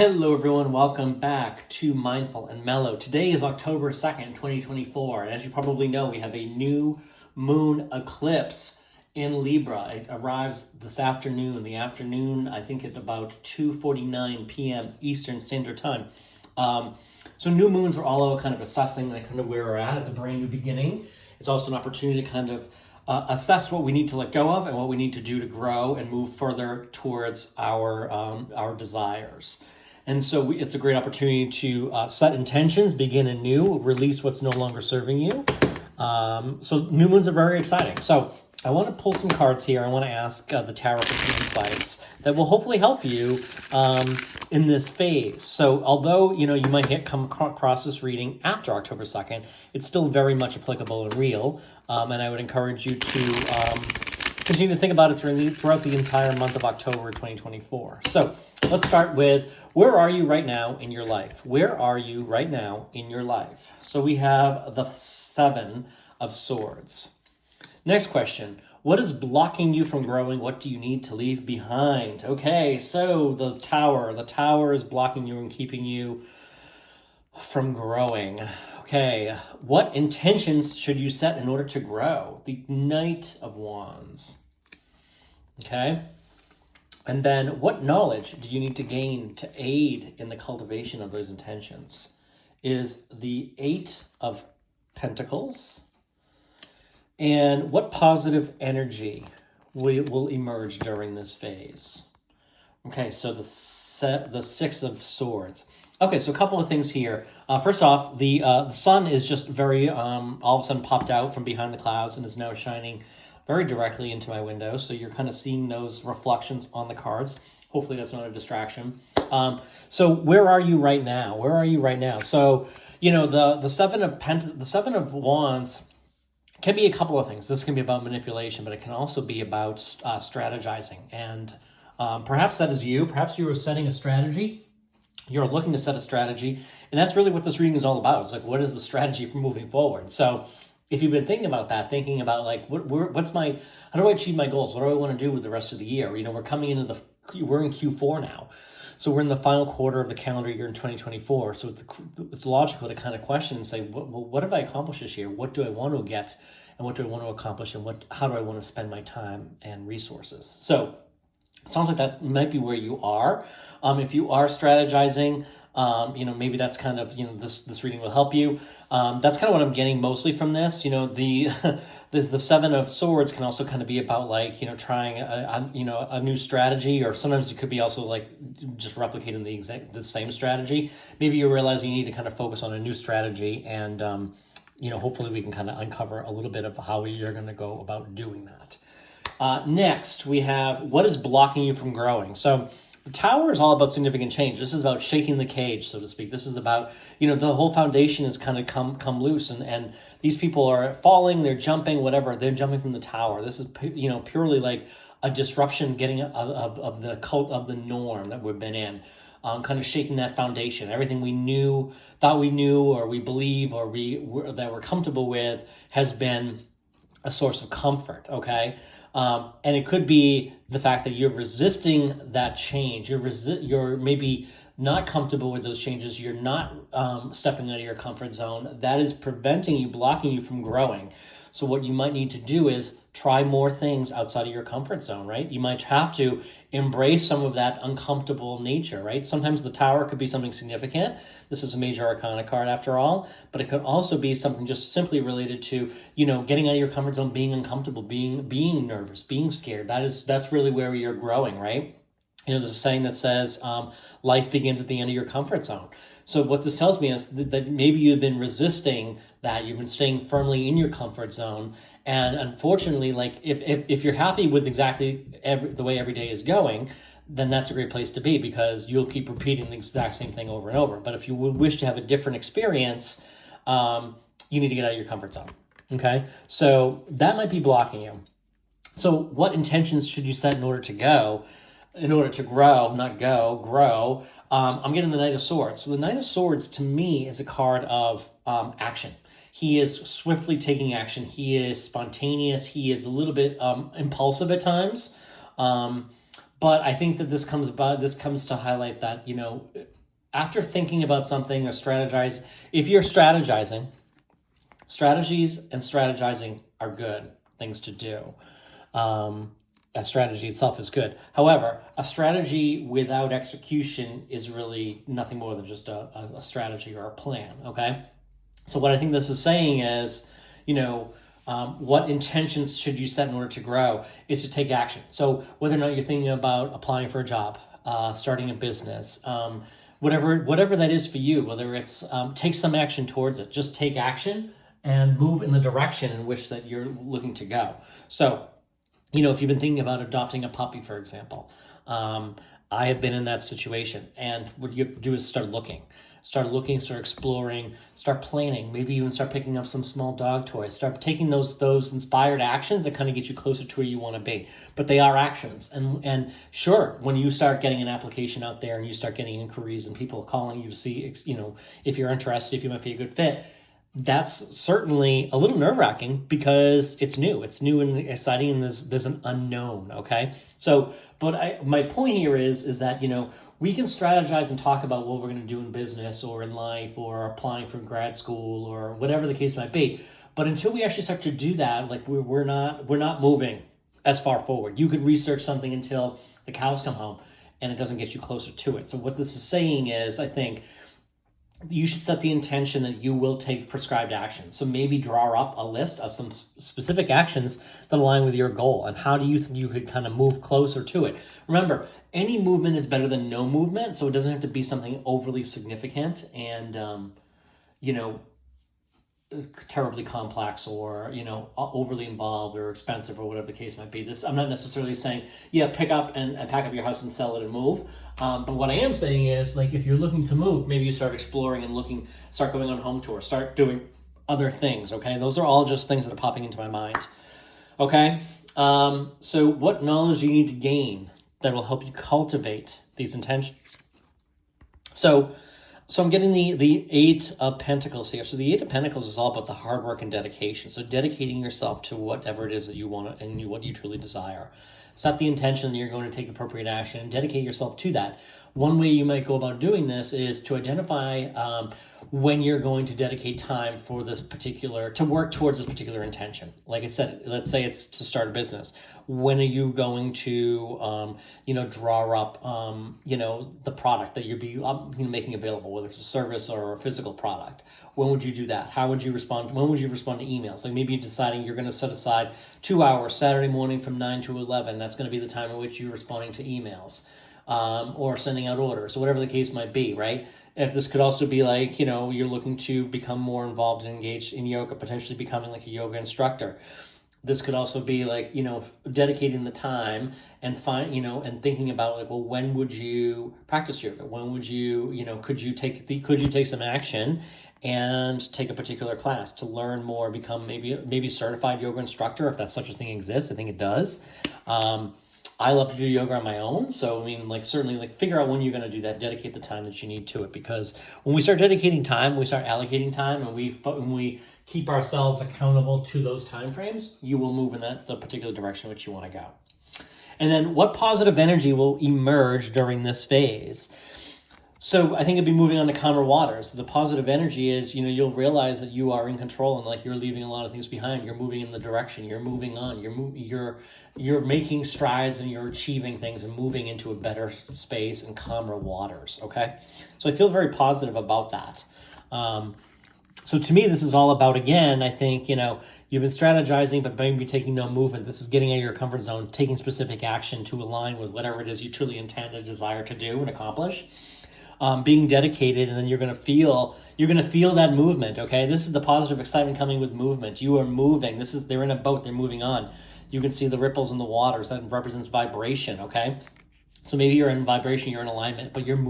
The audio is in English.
Hello everyone, welcome back to Mindful and Mellow. Today is October 2nd, 2024, and as you probably know, we have a new moon eclipse in Libra. It arrives this afternoon, I think at about 2:49 p.m. Eastern Standard Time. So new moons are all about kind of assessing like kind of where we're at. It's a brand new beginning. It's also an opportunity to kind of assess what we need to let go of and what we need to do to grow and move further towards our desires. And so it's a great opportunity to set intentions, begin anew, release what's no longer serving you. So new moons are very exciting. So I want to pull some cards here. I want to ask the tarot for some insights that will hopefully help you in this phase. So although you might come across this reading after October 2nd, it's still very much applicable and real. And I would encourage you to continue to think about it throughout the entire month of October 2024. So let's start with, where are you right now in your life? Where are you right now in your life? So we have the Seven of Swords. Next question, what is blocking you from growing? What do you need to leave behind? Okay, so the Tower is blocking you and keeping you from growing. Okay, what intentions should you set in order to grow? The Knight of Wands. Okay, and then what knowledge do you need to gain to aid in the cultivation of those intentions? Is the Eight of Pentacles. And what positive energy will emerge during this phase? Okay, so the Six of Swords. Okay, so a couple of things here. First off, the sun is just very, all of a sudden popped out from behind the clouds and is now shining very directly into my window. So you're kind of seeing those reflections on the cards. Hopefully that's not a distraction. So where are you right now? Where are you right now? So, the Seven of Wands can be a couple of things. This can be about manipulation, but it can also be about strategizing. And perhaps that is you. Perhaps you are setting a strategy. You're looking to set a strategy. And that's really what this reading is all about. It's like, what is the strategy for moving forward? So if you've been thinking about that, like, how do I achieve my goals? What do I want to do with the rest of the year? We're in Q4 now. So we're in the final quarter of the calendar year in 2024. So it's logical to kind of question and say, what have I accomplished this year? What do I want to get? And what do I want to accomplish? And how do I want to spend my time and resources? So it sounds like that might be where you are. If you are strategizing, maybe that's kind of, this reading will help you. That's kind of what I'm getting mostly from this. The Seven of Swords can also kind of be about trying a new strategy, or sometimes it could be also like just replicating the same strategy. Maybe you realize you need to kind of focus on a new strategy, and hopefully we can kind of uncover a little bit of how you're going to go about doing that. Next, we have, what is blocking you from growing? So the Tower is all about significant change. This is about shaking the cage, so to speak. This is about, the whole foundation has kind of come loose, and these people are falling, they're jumping, whatever. They're jumping from the Tower. This is, purely like a disruption, getting of the cult of the norm that we've been in. Kind of shaking that foundation. Everything we thought we knew, or we believe, or that we're comfortable with, has been a source of comfort, okay? And it could be the fact that you're resisting that change. You're maybe not comfortable with those changes. You're not stepping out of your comfort zone. That is preventing you, blocking you from growing. So what you might need to do is try more things outside of your comfort zone, right? You might have to embrace some of that uncomfortable nature, right? Sometimes the Tower could be something significant. This is a major arcana card after all, but it could also be something just simply related to, getting out of your comfort zone, being uncomfortable, being nervous, being scared. That's really where you're growing, right? There's a saying that says, life begins at the end of your comfort zone. So what this tells me is that maybe you've been resisting that. You've been staying firmly in your comfort zone. And unfortunately, if you're happy with exactly the way every day is going, then that's a great place to be, because you'll keep repeating the exact same thing over and over. But if you wish to have a different experience, you need to get out of your comfort zone. Okay? So that might be blocking you. So what intentions should you set in order to grow? I'm getting the Knight of Swords. So the Knight of Swords, to me, is a card of action. He is swiftly taking action. He is spontaneous. He is a little bit impulsive at times. But I think that this comes to highlight that, after thinking about something or strategize, if you're strategizing, strategies and strategizing are good things to do. A strategy itself is good. However, a strategy without execution is really nothing more than just a strategy or a plan, okay? So what I think this is saying is, what intentions should you set in order to grow is to take action. So whether or not you're thinking about applying for a job, starting a business, whatever that is for you, whether it's take some action towards it, just take action and move in the direction in which that you're looking to go. So, if you've been thinking about adopting a puppy, for example, I have been in that situation, and what you have to do is start looking, start exploring, start planning, maybe even start picking up some small dog toys, start taking those inspired actions that kind of get you closer to where you want to be. But they are actions. And sure, when you start getting an application out there and you start getting inquiries and people calling you to see, if you're interested, if you might be a good fit, that's certainly a little nerve-wracking because it's new and exciting, and there's an unknown. Okay, so my point here is that we can strategize and talk about what we're going to do in business or in life or applying for grad school or whatever the case might be, but until we actually start to do that, like we're not moving as far forward. You could research something until the cows come home, and it doesn't get you closer to it. So what this is saying is, I think, you should set the intention that you will take prescribed action. So maybe draw up a list of some specific actions that align with your goal, and how do you think you could kind of move closer to it. Remember, any movement is better than no movement, so it doesn't have to be something overly significant and terribly complex or overly involved or expensive or whatever the case might be. I'm not necessarily saying pick up and pack up your house and sell it and move, but what I am saying is, like, if you're looking to move, maybe you start exploring and start going on home tours, start doing other things. Okay, those are all just things that are popping into my mind. Okay, so what knowledge do you need to gain that will help you cultivate these intentions? So I'm getting the Eight of Pentacles here. So the Eight of Pentacles is all about the hard work and dedication. So dedicating yourself to whatever it is that you want and what you truly desire. Set the intention that you're going to take appropriate action and dedicate yourself to that. One way you might go about doing this is to identify when you're going to dedicate time for to work towards this particular intention. Like I said, let's say it's to start a business. When are you going to, draw up, the product that you'll be making available, whether it's a service or a physical product? When would you do that? How would you respond? When would you respond to emails? Like maybe you're deciding you're going to set aside 2 hours Saturday morning from 9 to 11. That's going to be the time in which you're responding to emails. Or sending out orders, or whatever the case might be, right? If this could also be like, you're looking to become more involved and engaged in yoga, potentially becoming like a yoga instructor. This could also be like, dedicating the time and and thinking about like, well, when would you practice yoga? When would you, could you take some action and take a particular class to learn more, become maybe certified yoga instructor, if that such a thing exists. I think it does. I love to do yoga on my own. So, certainly figure out when you're going to do that, dedicate the time that you need to it. Because when we start dedicating time, we start allocating time, and we keep ourselves accountable to those time frames, you will move in the particular direction in which you want to go. And then what positive energy will emerge during this phase? So I think it'd be moving on to calmer waters. The positive energy is, you'll realize that you are in control and like you're leaving a lot of things behind. You're moving in the direction. You're moving on. You're making strides and you're achieving things and moving into a better space and calmer waters. Okay, so I feel very positive about that. So to me, this is all about, again, I think you've been strategizing, but maybe taking no movement. This is getting out of your comfort zone, taking specific action to align with whatever it is you truly intend and desire to do and accomplish. Being dedicated, and then you're gonna feel that movement. Okay, this is the positive excitement coming with movement. You are moving. They're in a boat. They're moving on. You can see the ripples in the waters. That represents vibration. Okay, so maybe you're in vibration. You're in alignment, but you're moving.